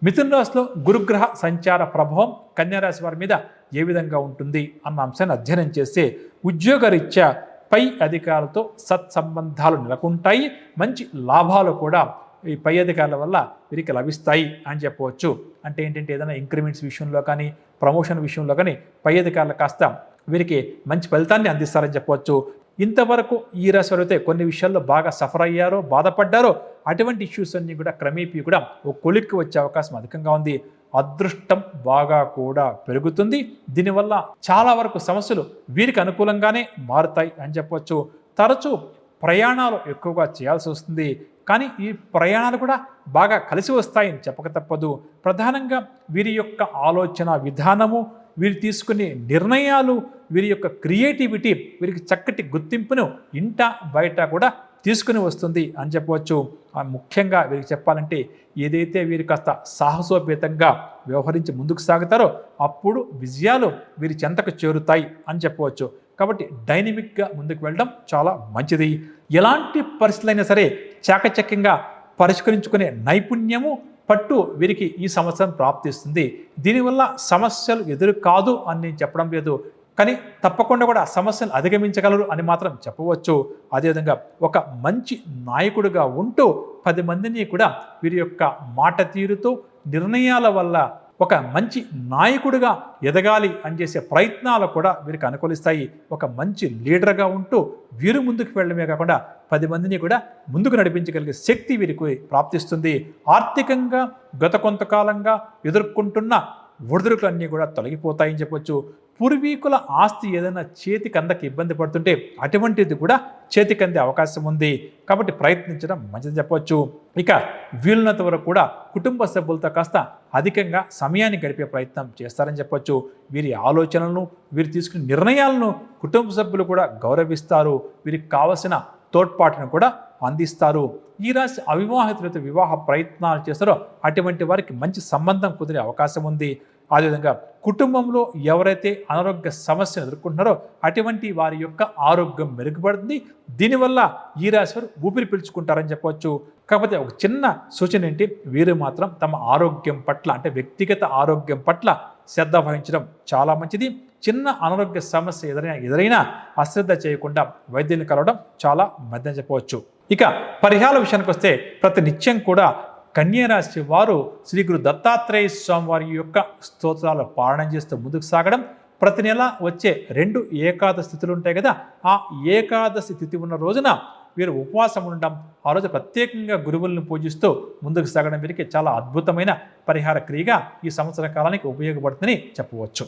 మిథున రాశిలో గురుగ్రహ సంచార ప్రభావం కన్యా రాశి వారి మీద ఏ విధంగా ఉంటుంది అన్న అంశాన్ని అధ్యయనం చేస్తే ఉద్యోగరీత్యా పై అధికారులతో సత్సంబంధాలు నెలకొంటాయి. మంచి లాభాలు కూడా ఈ పై అధికారుల వల్ల వీరికి లభిస్తాయి అని చెప్పవచ్చు. అంటే ఏంటంటే ఏదైనా ఇంక్రిమెంట్స్ విషయంలో కానీ ప్రమోషన్ విషయంలో కానీ పై అధికారులు కాస్త వీరికి మంచి ఫలితాన్ని అందిస్తారని చెప్పవచ్చు. ఇంతవరకు ఈ రాశి వారు అయితే కొన్ని విషయాల్లో బాగా సఫర్ అయ్యారో బాధపడ్డారో అటువంటి ఇష్యూస్ అన్నీ కూడా క్రమేపీ కూడా ఒక కొలిక్కి వచ్చే అవకాశం అధికంగా ఉంది. అదృష్టం బాగా కూడా పెరుగుతుంది. దీనివల్ల చాలా వరకు సమస్యలు వీరికి అనుకూలంగానే మారుతాయి అని చెప్పవచ్చు. తరచూ ప్రయాణాలు ఎక్కువగా చేయాల్సి వస్తుంది. కానీ ఈ ప్రయాణాలు కూడా బాగా కలిసి వస్తాయని చెప్పక తప్పదు. ప్రధానంగా వీరి యొక్క ఆలోచన విధానము, వీరు తీసుకునే నిర్ణయాలు, వీరి యొక్క క్రియేటివిటీ వీరికి చక్కటి గుర్తింపును ఇంట బయట కూడా తీసుకుని వస్తుంది అని చెప్పవచ్చు. ముఖ్యంగా వీరికి చెప్పాలంటే ఏదైతే వీరు కాస్త సాహసోపేతంగా వ్యవహరించి ముందుకు సాగుతారో అప్పుడు విజయాలు వీరి చెంతకు చేరుతాయి అని చెప్పవచ్చు. కాబట్టి డైనమిక్గా ముందుకు వెళ్ళడం చాలా మంచిది. ఎలాంటి పరిస్థితులైనా సరే చాకచక్యంగా పరిష్కరించుకునే నైపుణ్యము పట్టు వీరికి ఈ సంవత్సరం ప్రాప్తిస్తుంది. దీనివల్ల సమస్యలు ఎదురు కాదు అని నేను చెప్పడం లేదు, కానీ తప్పకుండా కూడా సమస్యలు అధిగమించగలరు అని మాత్రం చెప్పవచ్చు. అదేవిధంగా ఒక మంచి నాయకుడిగా ఉంటూ 10 మందిని కూడా వీరి యొక్క మాట తీరుతో నిర్ణయాల వల్ల ఒక మంచి నాయకుడిగా ఎదగాలి అని చేసే ప్రయత్నాలు కూడా వీరికి అనుకూలిస్తాయి. ఒక మంచి లీడర్గా ఉంటూ వీరు ముందుకు వెళ్ళడమే కాకుండా 10 మందిని కూడా ముందుకు నడిపించగలిగే శక్తి వీరికి ప్రాప్తిస్తుంది. ఆర్థికంగా గత కొంతకాలంగా ఎదుర్కొంటున్న ఒడిదుడుకులన్నీ కూడా తొలగిపోతాయని చెప్పొచ్చు. పూర్వీకుల ఆస్తి ఏదైనా చేతికి అందకి ఇబ్బంది పడుతుంటే అటువంటిది కూడా చేతికి అందే అవకాశం ఉంది. కాబట్టి ప్రయత్నించడం మంచిది చెప్పవచ్చు. ఇక వీలున్నంత వరకు కూడా కుటుంబ సభ్యులతో కాస్త అధికంగా సమయాన్ని గడిపే ప్రయత్నం చేస్తారని చెప్పొచ్చు. వీరి ఆలోచనలను, వీరు తీసుకునే నిర్ణయాలను కుటుంబ సభ్యులు కూడా గౌరవిస్తారు. వీరికి కావలసిన తోడ్పాటును కూడా అందిస్తారు. ఈ రాశి అవివాహితులతో వివాహ ప్రయత్నాలు చేస్తారో అటువంటి వారికి మంచి సంబంధం కుదిరే అవకాశం ఉంది. అదేవిధంగా కుటుంబంలో ఎవరైతే అనారోగ్య సమస్యను ఎదుర్కొంటున్నారో అటువంటి వారి యొక్క ఆరోగ్యం మెరుగుపడుతుంది. దీనివల్ల ఈ రాశి వారు ఊపిరి పీల్చుకుంటారని చెప్పవచ్చు. కాకపోతే ఒక చిన్న సూచన ఏంటి, వీరు మాత్రం తమ ఆరోగ్యం పట్ల అంటే వ్యక్తిగత ఆరోగ్యం పట్ల శ్రద్ధ వహించడం చాలా మంచిది. చిన్న అనారోగ్య సమస్య ఎదురైనా అశ్రద్ధ చేయకుండా వైద్యుని కలవడం చాలా మంచిదని చెప్పవచ్చు. ఇక పరిహార విషయానికి వస్తే ప్రతి నిత్యం కూడా కన్యా రాశి వారు శ్రీ గురు దత్తాత్రేయ స్వామి వారి యొక్క స్తోత్రాలు పారాయణం చేస్తూ ముందుకు సాగడం, ప్రతి నెల వచ్చే 2 ఏకాదశి తిథులు ఉంటాయి కదా, ఆ ఏకాదశి తిథి ఉన్న రోజున వీరు ఉపవాసం ఉండడం, ఆ రోజు ప్రత్యేకంగా గురువులను పూజిస్తూ ముందుకు సాగడం వీరికి చాలా అద్భుతమైన పరిహార క్రియగా ఈ సంవత్సర కాలానికి ఉపయోగపడుతుందని చెప్పవచ్చు.